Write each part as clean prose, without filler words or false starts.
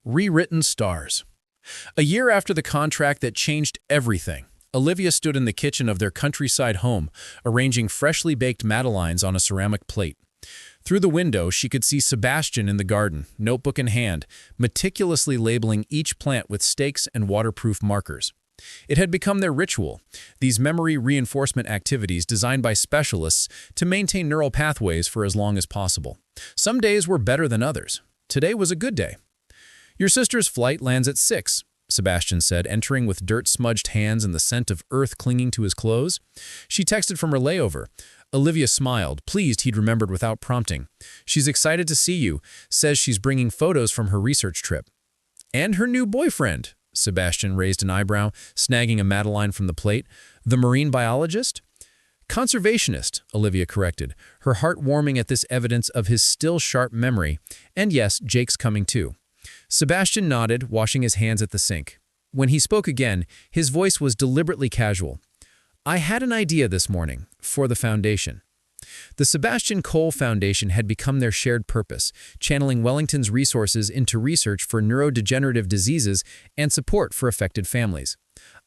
Rewritten stars. A year after the contract that changed everything, Olivia stood in the kitchen of their countryside home, arranging freshly baked madeleines on a ceramic plate. Through the window, she could see Sebastian in the garden, notebook in hand, meticulously labeling each plant with stakes and waterproof markers. It had become their ritual, these memory reinforcement activities designed by specialists to maintain neural pathways for as long as possible. Some days were better than others. Today was a good day. "Your sister's flight lands at 6, Sebastian said, entering with dirt-smudged hands and the scent of earth clinging to his clothes. She texted from her layover. Olivia smiled, pleased he'd remembered without prompting. "She's excited to see you, says she's bringing photos from her research trip." "And her new boyfriend," Sebastian raised an eyebrow, snagging a madeleine from the plate. "The marine biologist?" "Conservationist," Olivia corrected, her heart warming at this evidence of his still sharp memory. "And yes, Jake's coming too." Sebastian nodded, washing his hands at the sink. When he spoke again, his voice was deliberately casual. "I had an idea this morning, for the foundation." The Sebastian Cole Foundation had become their shared purpose, channeling Wellington's resources into research for neurodegenerative diseases and support for affected families.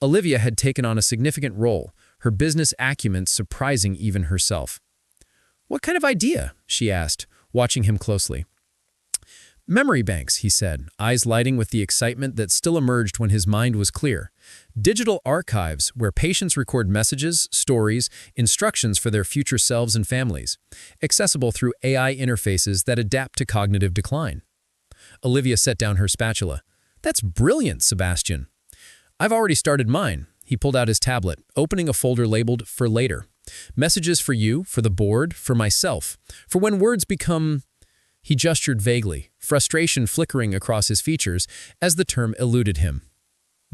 Olivia had taken on a significant role, her business acumen surprising even herself. "What kind of idea?" she asked, watching him closely. "Memory banks," he said, eyes lighting with the excitement that still emerged when his mind was clear. "Digital archives where patients record messages, stories, instructions for their future selves and families, accessible through AI interfaces that adapt to cognitive decline." Olivia set down her spatula. "That's brilliant, Sebastian." "I've already started mine." He pulled out his tablet, opening a folder labeled "For Later." "Messages for you, for the board, for myself, for when words become—" He gestured vaguely, frustration flickering across his features as the term eluded him.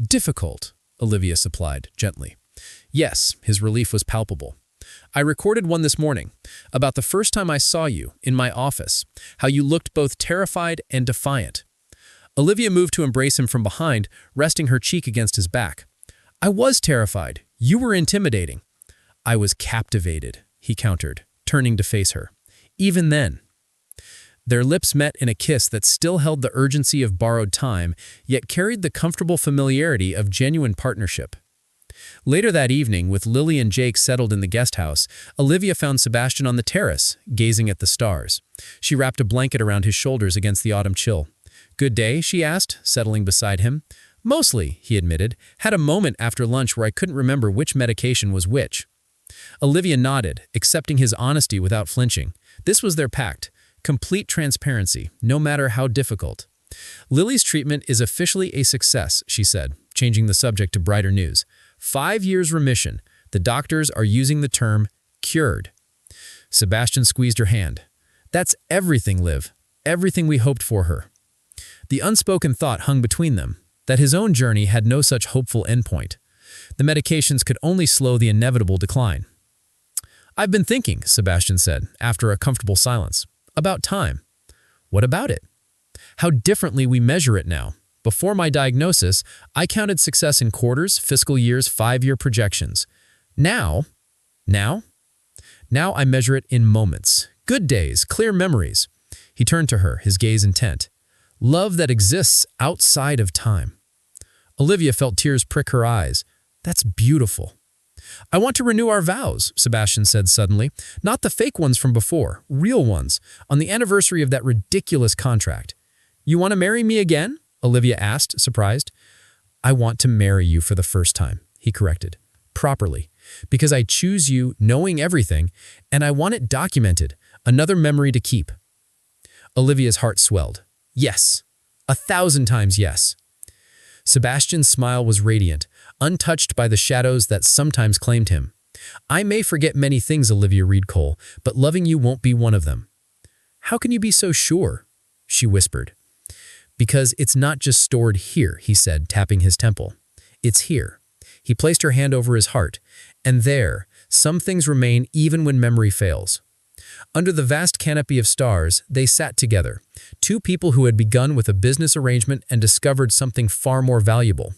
"Difficult," Olivia supplied, gently. "Yes," his relief was palpable. "I recorded one this morning, about the first time I saw you, in my office, how you looked both terrified and defiant." Olivia moved to embrace him from behind, resting her cheek against his back. "I was terrified. You were intimidating." "I was captivated," he countered, turning to face her. "Even then." Their lips met in a kiss that still held the urgency of borrowed time, yet carried the comfortable familiarity of genuine partnership. Later that evening, with Lily and Jake settled in the guest house, Olivia found Sebastian on the terrace, gazing at the stars. She wrapped a blanket around his shoulders against the autumn chill. "Good day?" she asked, settling beside him. "Mostly," he admitted. "Had a moment after lunch where I couldn't remember which medication was which." Olivia nodded, accepting his honesty without flinching. This was their pact. Complete transparency, no matter how difficult. "Lily's treatment is officially a success," she said, changing the subject to brighter news. 5 years remission. The doctors are using the term cured. Sebastian squeezed her hand. "That's everything, Liv. Everything we hoped for her." The unspoken thought hung between them, that his own journey had no such hopeful endpoint. The medications could only slow the inevitable decline. "I've been thinking," Sebastian said, after a comfortable silence. "About time." "What about it?" "How differently we measure it now. Before my diagnosis, I counted success in quarters, fiscal years, 5-year projections. Now I measure it in moments. Good days, clear memories." He turned to her, his gaze intent. "Love that exists outside of time." Olivia felt tears prick her eyes. "That's beautiful." "I want to renew our vows," Sebastian said suddenly. "Not the fake ones from before, real ones, on the anniversary of that ridiculous contract." "You want to marry me again?" Olivia asked, surprised. "I want to marry you for the first time," he corrected. "Properly. Because I choose you knowing everything, and I want it documented, another memory to keep." Olivia's heart swelled. "Yes. 1,000 times yes." Sebastian's smile was radiant, untouched by the shadows that sometimes claimed him. "I may forget many things, Olivia Reed Cole, but loving you won't be one of them." "How can you be so sure?" she whispered. "Because it's not just stored here," he said, tapping his temple. "It's here." He placed her hand over his heart. "And there, some things remain even when memory fails." Under the vast canopy of stars, they sat together, two people who had begun with a business arrangement and discovered something far more valuable.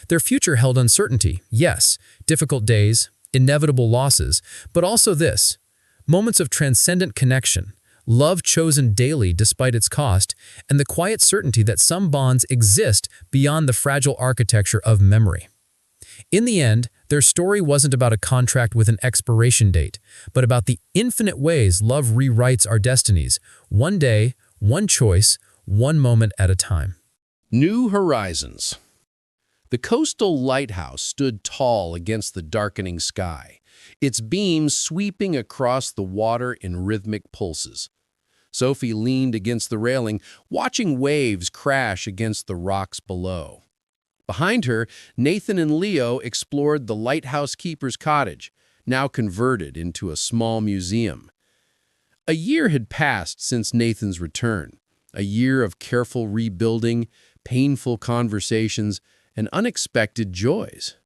Their future held uncertainty, yes, difficult days, inevitable losses, but also this: moments of transcendent connection, love chosen daily despite its cost, and the quiet certainty that some bonds exist beyond the fragile architecture of memory. In the end, their story wasn't about a contract with an expiration date, but about the infinite ways love rewrites our destinies, one day, one choice, one moment at a time. New horizons. The coastal lighthouse stood tall against the darkening sky, its beams sweeping across the water in rhythmic pulses. Sophie leaned against the railing, watching waves crash against the rocks below. Behind her, Nathan and Leo explored the lighthouse keeper's cottage, now converted into a small museum. A year had passed since Nathan's return, a year of careful rebuilding, painful conversations, and unexpected joys.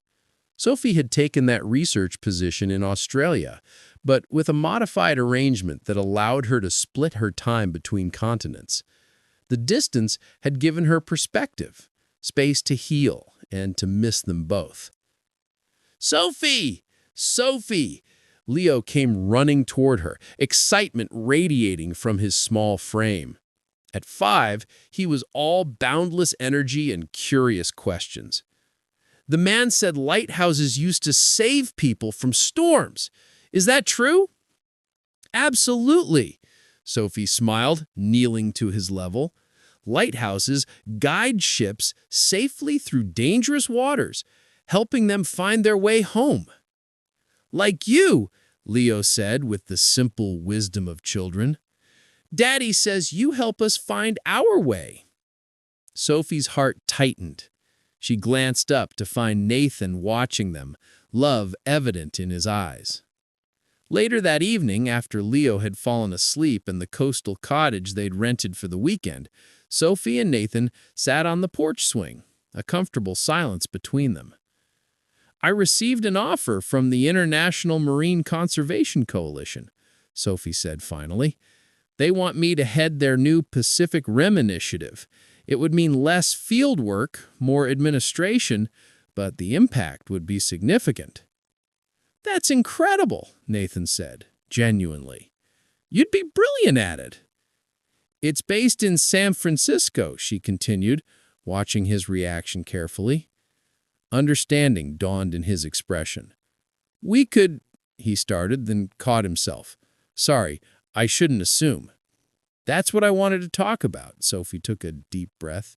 Sophie had taken that research position in Australia, but with a modified arrangement that allowed her to split her time between continents. The distance had given her perspective, space to heal and to miss them both. "Sophie! Sophie!" Leo came running toward her, excitement radiating from his small frame. At 5, he was all boundless energy and curious questions. "The man said lighthouses used to save people from storms. Is that true?" "Absolutely," Sophie smiled, kneeling to his level. "Lighthouses guide ships safely through dangerous waters, helping them find their way home." "Like you," Leo said with the simple wisdom of children. "Daddy says you help us find our way." Sophie's heart tightened. She glanced up to find Nathan watching them, love evident in his eyes. Later that evening, after Leo had fallen asleep in the coastal cottage they'd rented for the weekend, Sophie and Nathan sat on the porch swing, a comfortable silence between them. "I received an offer from the International Marine Conservation Coalition," Sophie said finally. "They want me to head their new Pacific Rim initiative. It would mean less field work, more administration, but the impact would be significant." "That's incredible," Nathan said, genuinely. "You'd be brilliant at it." "It's based in San Francisco," she continued, watching his reaction carefully. Understanding dawned in his expression. "We could," he started, then caught himself. "Sorry, I shouldn't assume." "That's what I wanted to talk about," Sophie took a deep breath.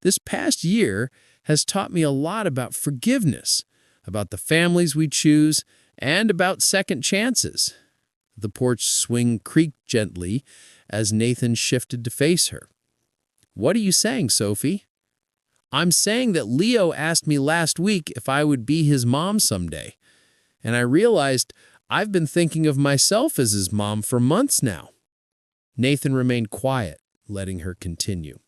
"This past year has taught me a lot about forgiveness, about the families we choose, and about second chances." The porch swing creaked gently as Nathan shifted to face her. "What are you saying, Sophie?" "I'm saying that Leo asked me last week if I would be his mom someday, and I realized I've been thinking of myself as his mom for months now." Nathan remained quiet, letting her continue.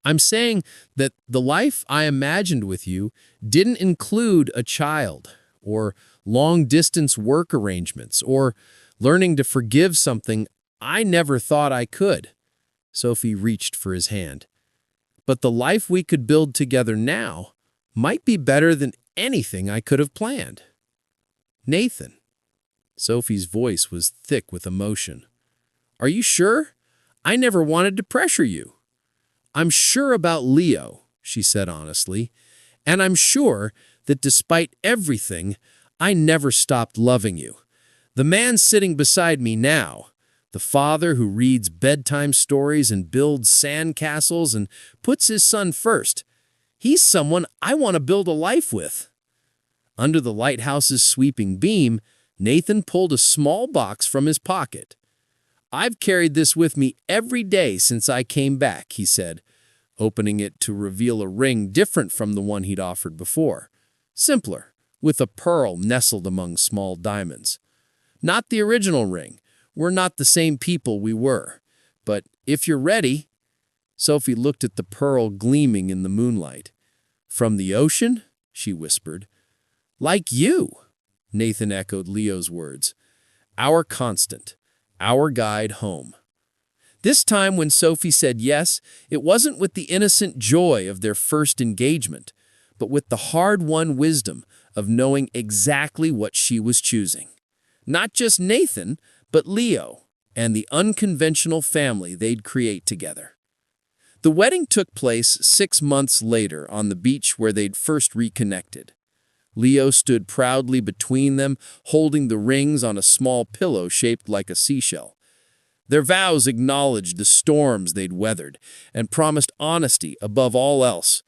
"I'm saying that the life I imagined with you didn't include a child, or long-distance work arrangements, or learning to forgive something I never thought I could." Sophie reached for his hand. "But the life we could build together now might be better than anything I could have planned." "Nathan." Sophie's voice was thick with emotion. "Are you sure? I never wanted to pressure you." "I'm sure about Leo," she said honestly, "and I'm sure that despite everything, I never stopped loving you. The man sitting beside me now, the father who reads bedtime stories and builds sandcastles and puts his son first, he's someone I want to build a life with." Under the lighthouse's sweeping beam, Nathan pulled a small box from his pocket. "I've carried this with me every day since I came back," he said, opening it to reveal a ring different from the one he'd offered before. Simpler, with a pearl nestled among small diamonds. "Not the original ring. We're not the same people we were. But if you're ready..." Sophie looked at the pearl gleaming in the moonlight. "From the ocean?" she whispered. "Like you," Nathan echoed Leo's words. "Our constant. Our guide home." This time when Sophie said yes, it wasn't with the innocent joy of their first engagement, but with the hard-won wisdom of knowing exactly what she was choosing. Not just Nathan, but Leo, and the unconventional family they'd create together. The wedding took place 6 months later on the beach where they'd first reconnected. Leo stood proudly between them, holding the rings on a small pillow shaped like a seashell. Their vows acknowledged the storms they'd weathered and promised honesty above all else.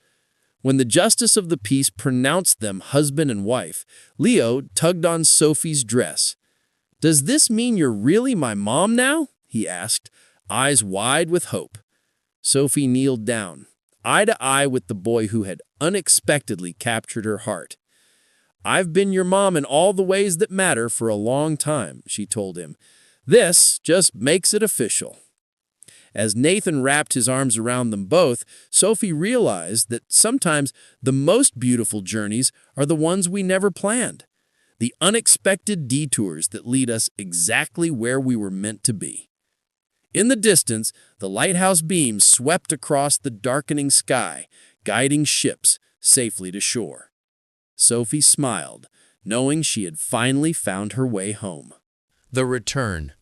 When the justice of the peace pronounced them husband and wife, Leo tugged on Sophie's dress. "Does this mean you're really my mom now?" he asked, eyes wide with hope. Sophie kneeled down, eye to eye with the boy who had unexpectedly captured her heart. "I've been your mom in all the ways that matter for a long time," she told him. "This just makes it official." As Nathan wrapped his arms around them both, Sophie realized that sometimes the most beautiful journeys are the ones we never planned, the unexpected detours that lead us exactly where we were meant to be. In the distance, the lighthouse beams swept across the darkening sky, guiding ships safely to shore. Sophie smiled, knowing she had finally found her way home. The return.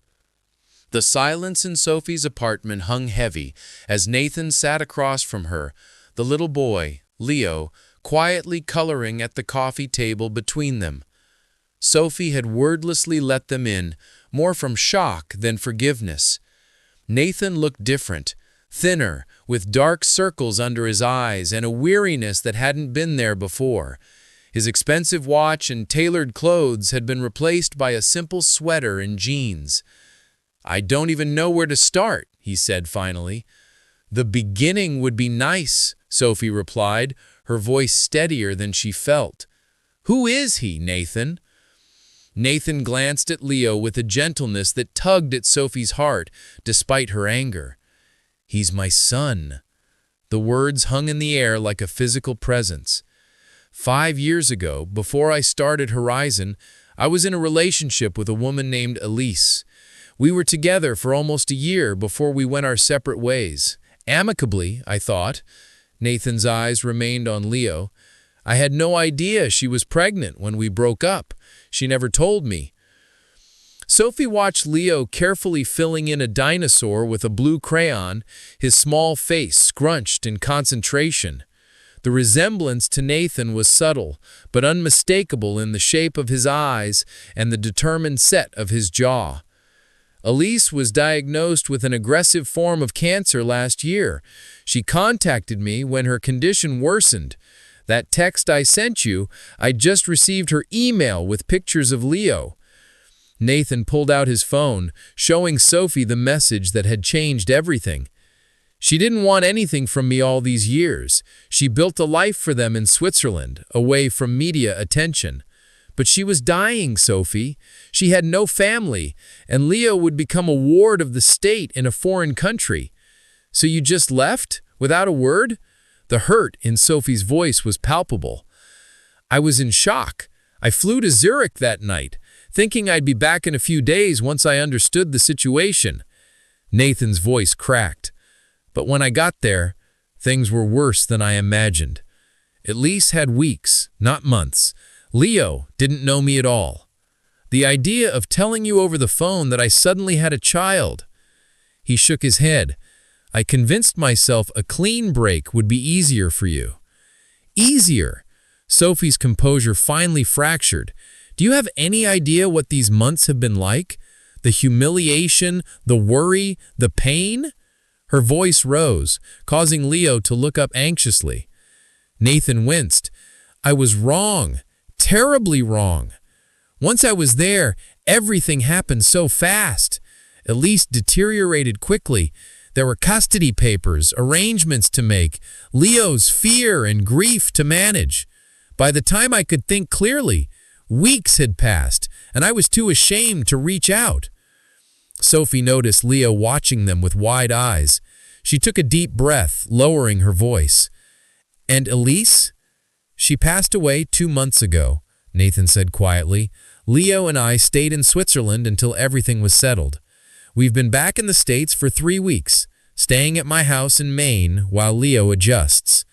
The silence in Sophie's apartment hung heavy as Nathan sat across from her, the little boy, Leo, quietly coloring at the coffee table between them. Sophie had wordlessly let them in, more from shock than forgiveness. Nathan looked different, thinner, with dark circles under his eyes and a weariness that hadn't been there before. His expensive watch and tailored clothes had been replaced by a simple sweater and jeans. "I don't even know where to start," he said finally. "The beginning would be nice," Sophie replied, her voice steadier than she felt. "Who is he, Nathan?" Nathan glanced at Leo with a gentleness that tugged at Sophie's heart, despite her anger. "He's my son." The words hung in the air like a physical presence. 5 years ago, before I started Horizon, I was in a relationship with a woman named Elise. We were together for almost a year before we went our separate ways. Amicably, I thought. Nathan's eyes remained on Leo. I had no idea she was pregnant when we broke up. She never told me. Sophie watched Leo carefully filling in a dinosaur with a blue crayon, his small face scrunched in concentration. The resemblance to Nathan was subtle, but unmistakable in the shape of his eyes and the determined set of his jaw. Elise was diagnosed with an aggressive form of cancer last year. She contacted me when her condition worsened. That text I sent you, I just received her email with pictures of Leo. Nathan pulled out his phone, showing Sophie the message that had changed everything. She didn't want anything from me all these years. She built a life for them in Switzerland, away from media attention. But she was dying, Sophie. She had no family, and Leo would become a ward of the state in a foreign country. So you just left, without a word? The hurt in Sophie's voice was palpable. I was in shock. I flew to Zurich that night, thinking I'd be back in a few days once I understood the situation. Nathan's voice cracked. But when I got there, things were worse than I imagined. Elise had weeks, not months. Leo didn't know me at all. The idea of telling you over the phone that I suddenly had a child. He shook his head. I convinced myself a clean break would be easier for you. Easier? Sophie's composure finally fractured. Do you have any idea what these months have been like? The humiliation, the worry, the pain? Her voice rose, causing Leo to look up anxiously. Nathan winced. I was wrong. Terribly wrong. Once I was there, everything happened so fast. Elise deteriorated quickly. There were custody papers, arrangements to make, Leo's fear and grief to manage. By the time I could think clearly, weeks had passed, and I was too ashamed to reach out. Sophie noticed Leo watching them with wide eyes. She took a deep breath, lowering her voice. And Elise? She passed away 2 months ago, Nathan said quietly. Leo and I stayed in Switzerland until everything was settled. We've been back in the States for 3 weeks, staying at my house in Maine while Leo adjusts.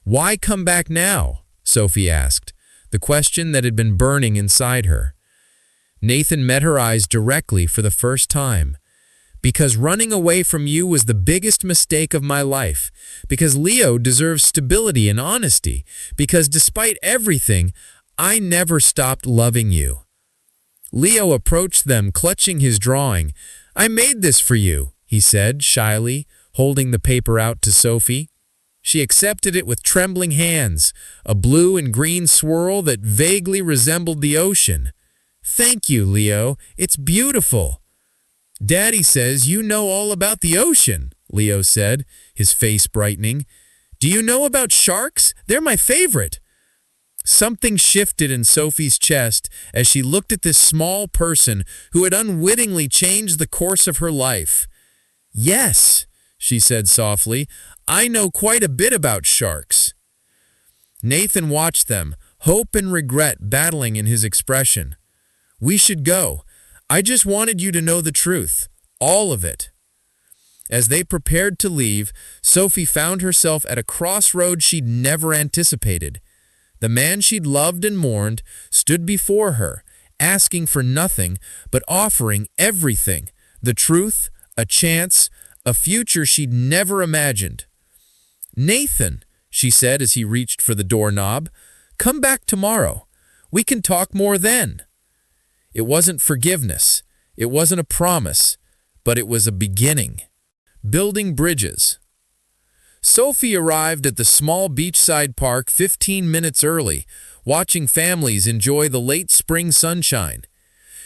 Why come back now? Sophie asked, the question that had been burning inside her. Nathan met her eyes directly for the first time. Because running away from you was the biggest mistake of my life. Because Leo deserves stability and honesty. Because despite everything, I never stopped loving you." Leo approached them, clutching his drawing. "I made this for you," he said, shyly, holding the paper out to Sophie. She accepted it with trembling hands, a blue and green swirl that vaguely resembled the ocean. "Thank you, Leo. It's beautiful." "Daddy says you know all about the ocean," Leo said, his face brightening. "Do you know about sharks? They're my favorite." Something shifted in Sophie's chest as she looked at this small person who had unwittingly changed the course of her life. "Yes," she said softly, "I know quite a bit about sharks." Nathan watched them, hope and regret battling in his expression. "We should go. I just wanted you to know the truth, all of it." As they prepared to leave, Sophie found herself at a crossroad she'd never anticipated. The man she'd loved and mourned stood before her, asking for nothing but offering everything: the truth, a chance, a future she'd never imagined. "Nathan," she said as he reached for the doorknob, "come back tomorrow. We can talk more then." It wasn't forgiveness. It wasn't a promise, but it was a beginning. Building bridges. Sophie arrived at the small beachside park 15 minutes early, watching families enjoy the late spring sunshine.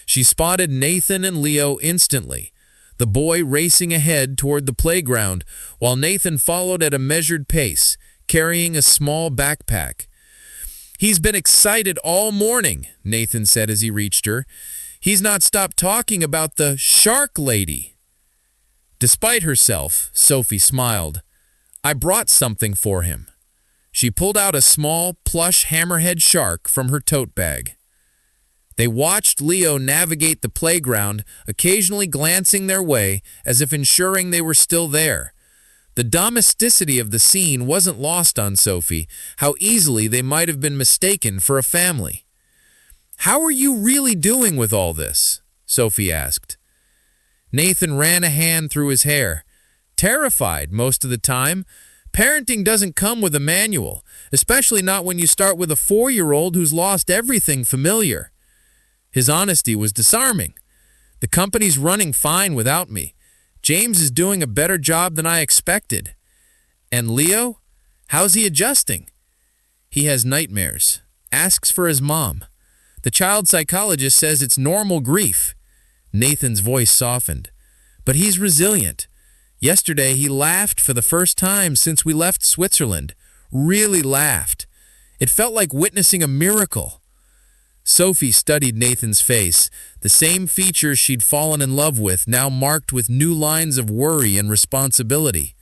She spotted Nathan and Leo instantly, the boy racing ahead toward the playground, while Nathan followed at a measured pace, carrying a small backpack. "He's been excited all morning," Nathan said as he reached her. "He's not stopped talking about the shark lady." Despite herself, Sophie smiled. "I brought something for him." She pulled out a small, plush hammerhead shark from her tote bag. They watched Leo navigate the playground, occasionally glancing their way as if ensuring they were still there. The domesticity of the scene wasn't lost on Sophie, how easily they might have been mistaken for a family. "How are you really doing with all this?" Sophie asked. Nathan ran a hand through his hair. "Terrified most of the time. Parenting doesn't come with a manual, especially not when you start with a 4-year-old who's lost everything familiar." His honesty was disarming. "The company's running fine without me. James is doing a better job than I expected." "And Leo? How's he adjusting?" "He has nightmares. Asks for his mom. The child psychologist says it's normal grief." Nathan's voice softened. "But he's resilient. Yesterday he laughed for the first time since we left Switzerland. Really laughed. It felt like witnessing a miracle." Sophie studied Nathan's face, the same features she'd fallen in love with, now marked with new lines of worry and responsibility.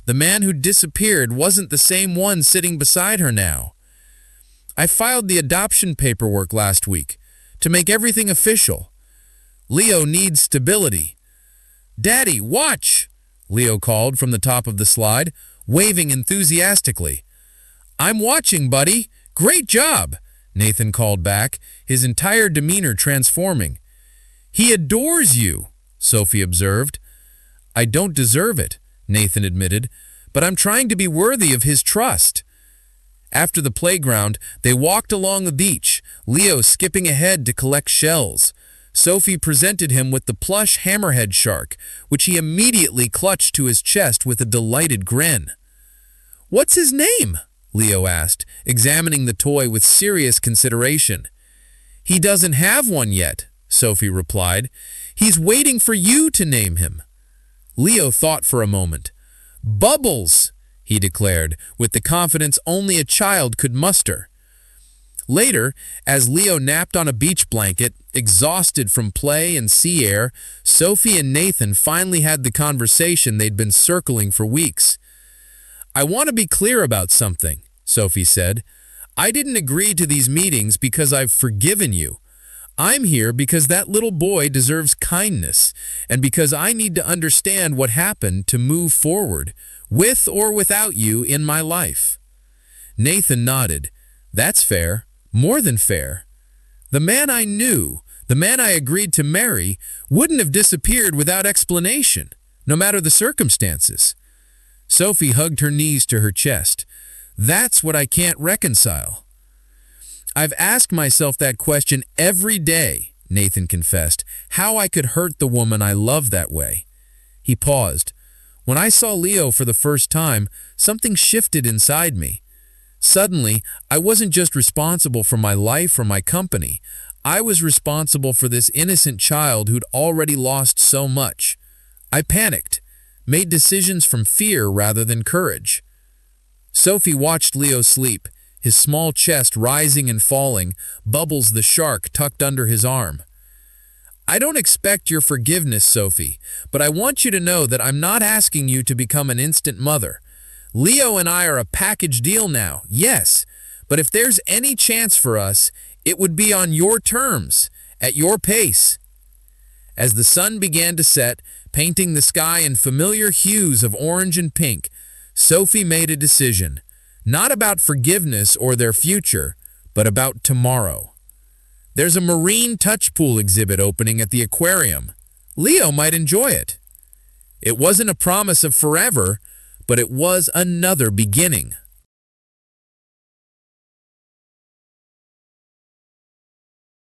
The man who disappeared wasn't the same one sitting beside her now. "I filed the adoption paperwork last week to make everything official. Leo needs stability." "Daddy, watch!" Leo called from the top of the slide, waving enthusiastically. "I'm watching, buddy. Great job," Nathan called back, his entire demeanor transforming. "He adores you," Sophie observed. "I don't deserve it," Nathan admitted, "but I'm trying to be worthy of his trust." After the playground, they walked along the beach, Leo skipping ahead to collect shells. Sophie presented him with the plush hammerhead shark, which he immediately clutched to his chest with a delighted grin. "What's his name?" Leo asked, examining the toy with serious consideration. "He doesn't have one yet," Sophie replied. "He's waiting for you to name him." Leo thought for a moment. "Bubbles," he declared, with the confidence only a child could muster. Later, as Leo napped on a beach blanket, exhausted from play and sea air, Sophie and Nathan finally had the conversation they'd been circling for weeks. "I want to be clear about something," Sophie said. "I didn't agree to these meetings because I've forgiven you. I'm here because that little boy deserves kindness, and because I need to understand what happened to move forward, with or without you in my life." Nathan nodded. "That's fair. More than fair. The man I knew, The man I agreed to marry wouldn't have disappeared without explanation, no matter the circumstances. Sophie hugged her knees to her chest. That's what I can't reconcile. I've asked myself that question every day, Nathan confessed, how I could hurt the woman I love that way. He paused. When I saw Leo for the first time, something shifted inside me. Suddenly, I wasn't just responsible for my life or my company. I was responsible for this innocent child who'd already lost so much. I panicked, made decisions from fear rather than courage. Sophie watched Leo sleep, his small chest rising and falling, Bubbles the shark tucked under his arm. I don't expect your forgiveness, Sophie, but I want you to know that I'm not asking you to become an instant mother. Leo and I are a package deal now, yes, but if there's any chance for us, it would be on your terms, at your pace. As the sun began to set, painting the sky in familiar hues of orange and pink, Sophie made a decision, not about forgiveness or their future, but about tomorrow. There's a marine touch pool exhibit opening at the aquarium. Leo might enjoy it. It wasn't a promise of forever, but it was another beginning.